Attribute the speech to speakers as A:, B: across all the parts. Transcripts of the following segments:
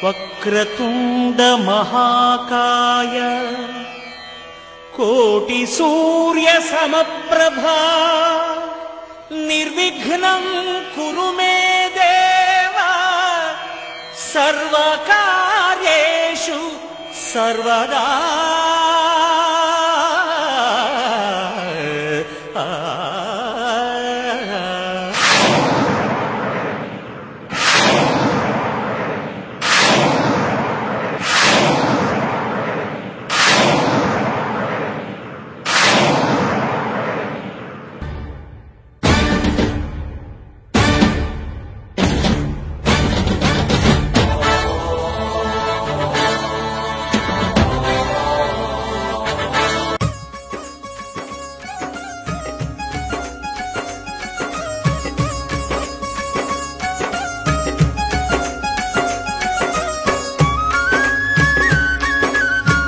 A: వక్రతుండ మహాకాయ కోటి సూర్య సమప్రభా నిర్విఘ్నం కురు మే దేవ సర్వకార్యేషు సర్వదా.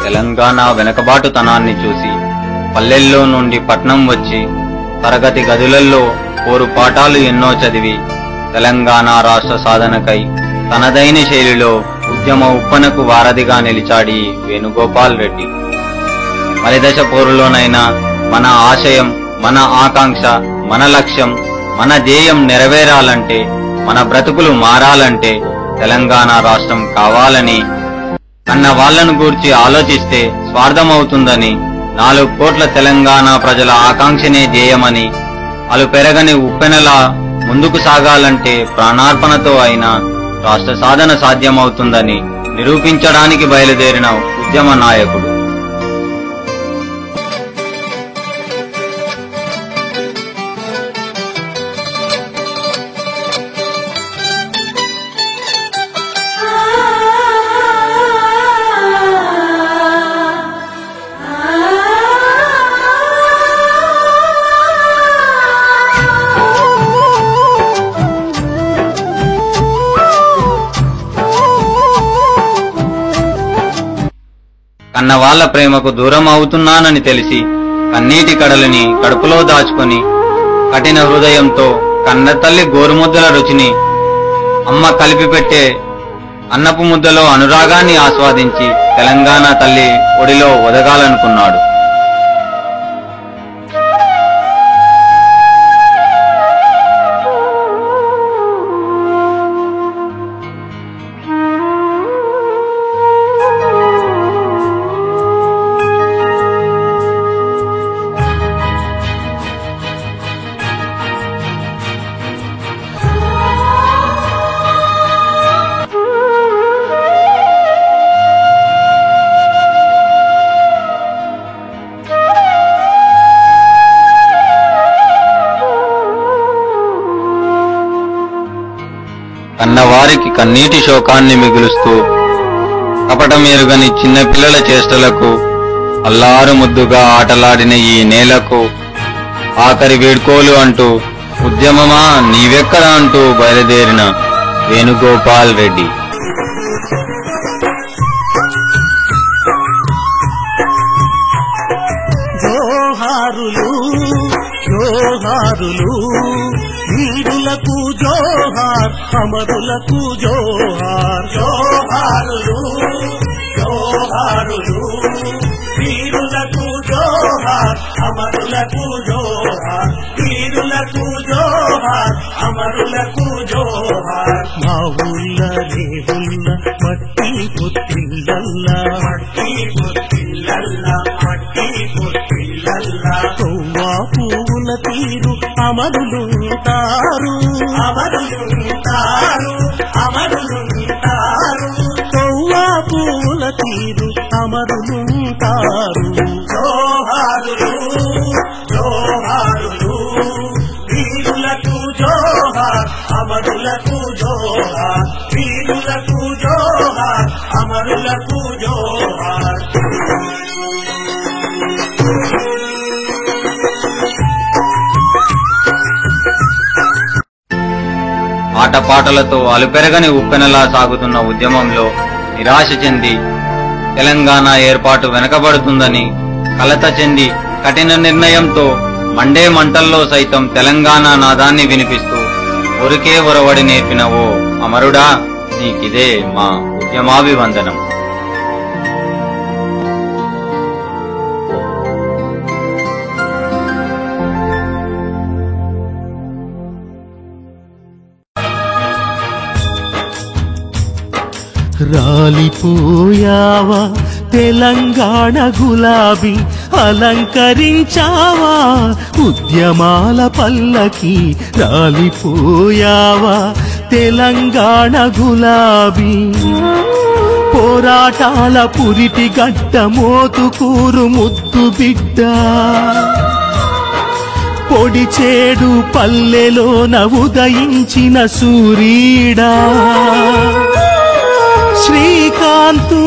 B: తెలంగాణ వెనుకబాటుతనాన్ని చూసి పల్లెల్లో నుండి పట్నం వచ్చి తరగతి గదులలో పోరు పాఠాలు ఎన్నో చదివి తెలంగాణ రాష్ట్ర సాధనకై తనదైన శైలిలో ఉద్యమ ఉప్పనకు వారధిగా నిలిచాడి వేణుగోపాల్ రెడ్డి. మలిదశ పోరులోనైనా మన ఆశయం, మన ఆకాంక్ష, మన లక్ష్యం, మన ధ్యేయం నెరవేరాలంటే, మన బ్రతుకులు మారాలంటే తెలంగాణ రాష్ట్రం కావాలని అన్న వాళ్లను గూర్చి ఆలోచిస్తే స్వార్థమవుతుందని, 4 కోట్ల తెలంగాణ ప్రజల ఆకాంక్షనే ధ్యేయమని, అలు పెరగని ఉప్పెనలా ముందుకు సాగాలంటే ప్రాణార్పణతో అయినా రాష్ట్ర సాధన సాధ్యమవుతుందని నిరూపించడానికి బయలుదేరిన ఉద్యమ నాయకుడు. కన్నవాళ్ల ప్రేమకు దూరం అవుతున్నానని తెలిసి కన్నీటి కడలని కడుపులో దాచుకొని కఠిన హృదయంతో కన్నతల్లి గోరుముద్దల రుచిని, అమ్మ కలిపి పెట్టే అన్నపు ముద్దలో అనురాగాన్ని ఆస్వాదించి తెలంగాణ తల్లి ఒడిలో ఒదగాలనుకున్నాడు. కన్నవారికి కన్నీటి శోకాన్ని మిగులుస్తూ కపటమెరుగని చిన్నపిల్లల చేష్టలకు, అల్లారు ముద్దుగా ఆటలాడిన ఈ నేలకు ఆఖరి వేడ్కోలు అంటూ ఉద్యమమా నీవెక్కడ అంటూ బయలుదేరిన వేణుగోపాల్ రెడ్డి.
A: జోహారులు జోహారులు వీరులకు జోహార్, అమరులకు జోహార్. జోహారులు జోహారులు వీరులకు జోహార్, అమరులకు జోహార్. వీరులకు జోహార్, అమరులకు జోహార్. మా ఊళ్ళ రేవుల్ల మట్టి పొత్తిళ్ళల్లా, మట్టి పొత్తిళ్ళల్లా, మట్టి పొత్తిళ్ళల్లా. కొవ్వా పువ్వుల తీరు అమరులుంటారు, అమరులుంటారు, అమరులుంటారు. కొవ్వా పువ్వుల తీరు అమరులుంటారు. జోహారులు జోహారులు వీరులకు జోహార్, అమరులకు జోహార్. వీరులకు జోహార్, అమరులకు జోహార్.
B: ఆటపాటలతో అలుపెరగని ఉప్పెనలా సాగుతున్న ఉద్యమంలో నిరాశ చెంది తెలంగాణ ఏర్పాటు వెనకబడుతుందని కలత చెంది కఠిన నిర్ణయంతో మండే మంటల్లో సైతం తెలంగాణ నాదాన్ని వినిపిస్తూ ఒరికే ఒరవడి నేర్పిన ఓ అమరుడా నీకిదే మా ఉద్యమాభివందనం.
A: రాలిపోయావా తెలంగాణ గులాబీ, అలంకరించావా ఉద్యమాల పల్లకి. రాలిపోయావా తెలంగాణ గులాబీ, పోరాటాల పురిటి గడ్డ, మోతుకూరు ముద్దు బిడ్డ. పొడి చేడు పల్లెలోన ఉదయించిన సూరీడా శ్రీకాంతు.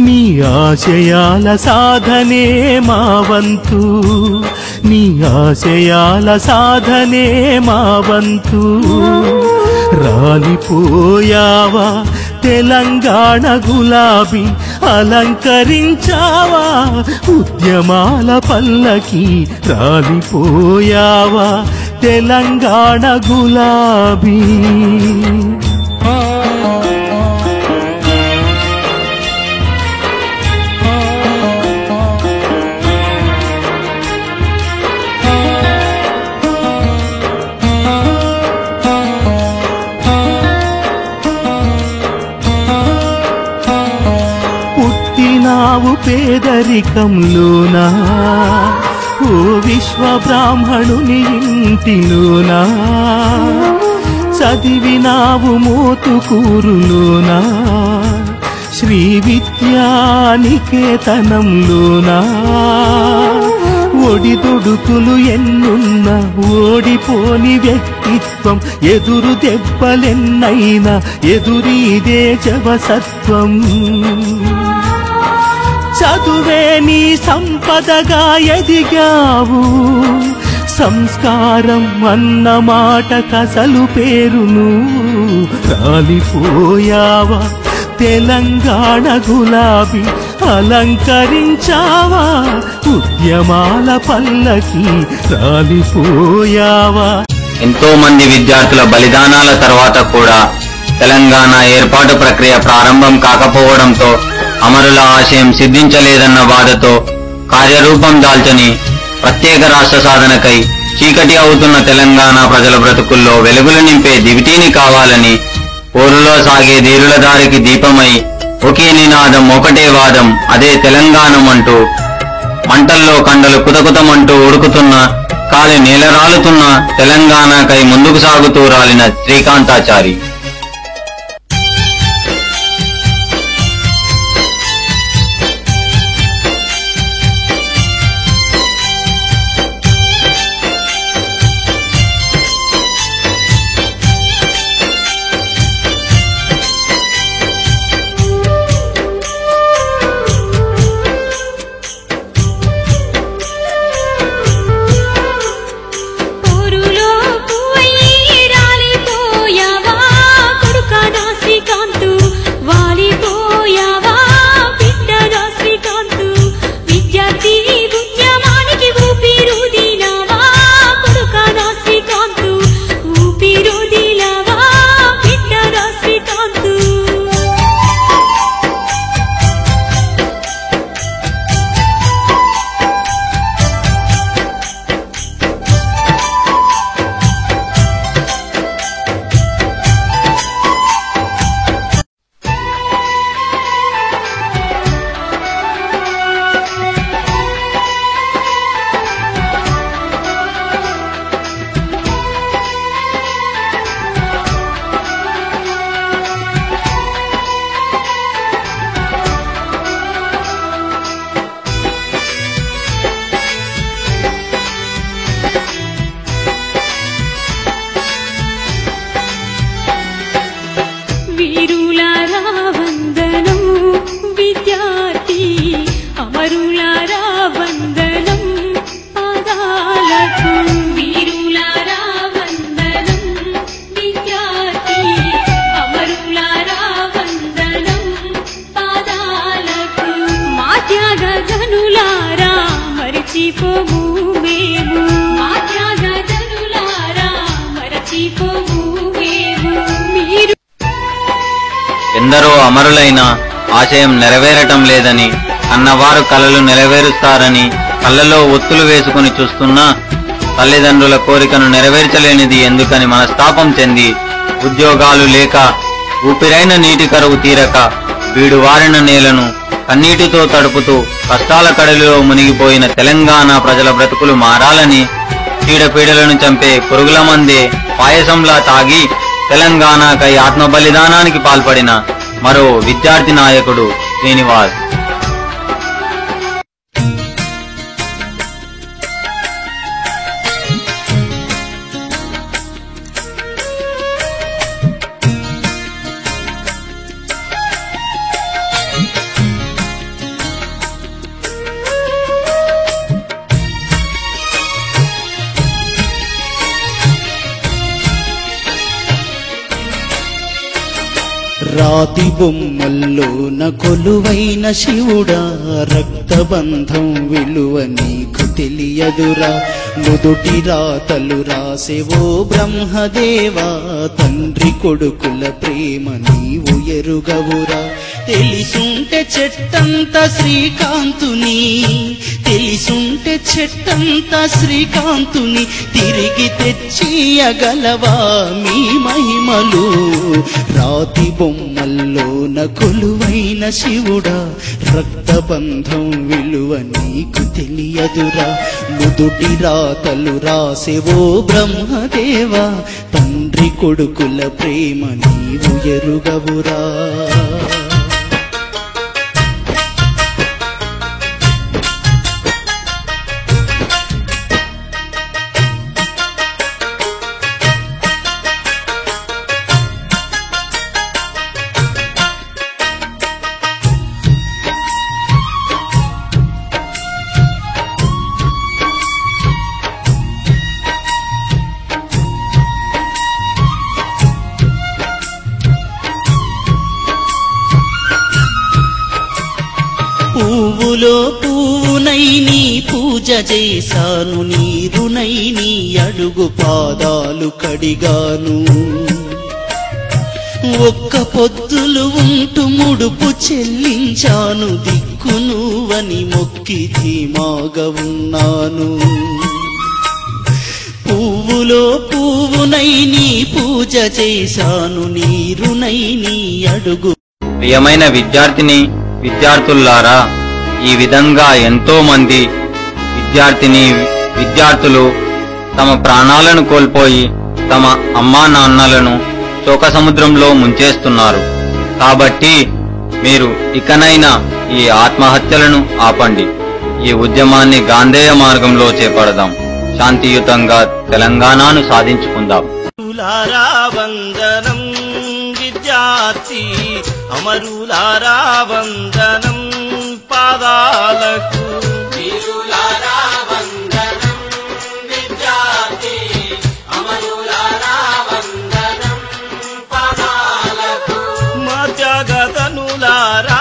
A: నీ ఆశయాల సాధనే మా వంతు, నీ ఆశయాల సాధనే మా వంతు. రాలిపోయావా తెలంగాణ గులాబీ, అలంకరించావా ఉద్యమాల పల్లకి. రాలిపోయావా తెలంగాణ గులాబీ. పుట్టినావు పేదరికంలోనా, ఓ విశ్వ బ్రాహ్మణుని ఇంటిలోనా. చదివినావు మోతుకూరులోనా, శ్రీ విద్యానికేతనంలోనా. ఒడిదొడుకులు ఎన్నున్నా ఓడిపోని వ్యక్తిత్వం, ఎదురు దెబ్బలెన్నైనా ఎదురీదే జవసత్వం. చదువే నీ సంపదగా ఎదిగావు, సంస్కారం అన్న మాట కసలు పేరును. రాలిపోయావా తెలంగాణ గులాబీ, అలంకరించావా ఉద్యమాల పల్లకి. రాలిపోయావా.
B: ఎంతో మంది విద్యార్థుల బలిదానాల తర్వాత కూడా తెలంగాణ ఏర్పాటు ప్రక్రియ ప్రారంభం కాకపోవడంతో, అమరుల ఆశయం సిద్ధించలేదన్న బాధతో కార్యరూపం దాల్చని ప్రత్యేక రాష్ట్ర సాధనకై చీకటి అవుతున్న తెలంగాణ ప్రజల బ్రతుకుల్లో వెలుగులు నింపే దివిటీని కావాలని పోరులో సాగే ధీరుల దారికి దీపమై ఒకే నినాదం, ఒకటే వాదం, అదే తెలంగాణం అంటూ మంటల్లో కండలు కుతకుతమంటూ ఉడుకుతున్న, కాలి నేలరాలుతున్న తెలంగాణకై ముందుకు సాగుతూ రాలిన శ్రీకాంతాచారి.
C: మరచిపోము మేము, మా త్యాగజనులారా మరచిపోము.
B: ఎందరో అమరులైన ఆశయం నెరవేరటం లేదని, అన్నవారు కలలు నెరవేరుస్తారని కళ్ళలో ఒత్తులు వేసుకుని చూస్తున్నా తల్లిదండ్రుల కోరికను నెరవేర్చలేనిది ఎందుకని మనస్తాపం చెంది, ఉద్యోగాలు లేక ఊపిరైన నీటి కరువు తీరక వీడువారిన నేలను కన్నీటితో తడుపుతూ కష్టాల కడలిలో మునిగిపోయిన తెలంగాణ ప్రజల బ్రతుకులు మారాలని చీడపీడలను చంపే పురుగుల మందే పాయసంలా తాగి తెలంగాణకై ఆత్మ బలిదానానికి పాల్పడిన మరో విద్యార్థి నాయకుడు శ్రీనివాస్.
A: రాతి బొమ్మల్లోన కొలువైన శివుడా, రక్తబంధం విలువ నీకు తెలియదురా. నుదుటి రాతలు రాసేవో బ్రహ్మదేవా, తండ్రి కొడుకుల ప్రేమ నీవు ఎరుగవురా. తెలిసుంటే చెట్టంత శ్రీకాంతుని, తెలిసుంటే చెట్టంత శ్రీకాంతుని తిరిగి తెచ్చియగలవా మీ మహిమలు. రాతి బొమ్మల్లోన కొలువైన శివుడా, రక్తబంధం విలువ నీకు తెలియదురా. నుదుటి రాతలు రాసేవో బ్రహ్మదేవా, తండ్రి కొడుకుల ప్రేమ నీవు ఎరుగవురా. పువ్వులో పువ్వునై నీ పూజ చేశాను, నీరునై నీ అడుగు పాదాలు కడిగాను. ఒక్క పొద్దులు ఉంటూ ముడుపు చెల్లించాను, దిక్కు నువ్వని మొక్కి ధీమాగా ఉన్నాను. పువ్వులో పువ్వునై నీ పూజ చేశాను, నీరునై నీ అడుగు.
B: ప్రియమైన విద్యార్థులారా, ఈ విధంగా ఎంతో మంది విద్యార్థులు తమ ప్రాణాలను కోల్పోయి తమ అమ్మా నాన్నలను శోక సముద్రంలో ముంచేస్తున్నారు. కాబట్టి మీరు ఇకనైనా ఈ ఆత్మహత్యలను ఆపండి. ఈ ఉద్యమాన్ని గాంధేయ మార్గంలో చేపడదాం. శాంతియుతంగా తెలంగాణను సాధించుకుందాం.
A: వందనం విద్యార్థి అమరులారా, వందనం పాదాలకు. వీరులారా వందనం విద్యార్థి అమరులారా, వందనం పాదాలకు. మా త్యాగతనులారా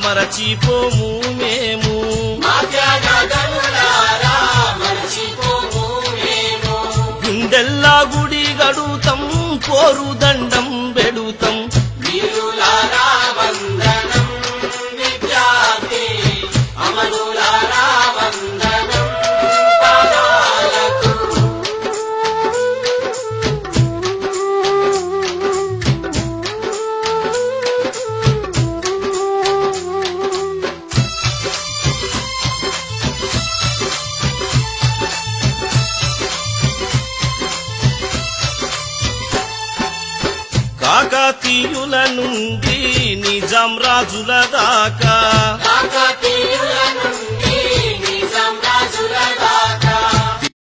A: మరచిపోము మేము, మా త్యాగతనులారా మరచిపోము మేము. గుండెల్లా గుడి గడుతం, కోరు దండం బెడుతం. వీరులారా వందనం విద్యార్థి అమరులారా, వందనం పాదాలకు. కాకతీయుల నుండి నిజాం రాజుల దాకా, కాకతీయుల నుండి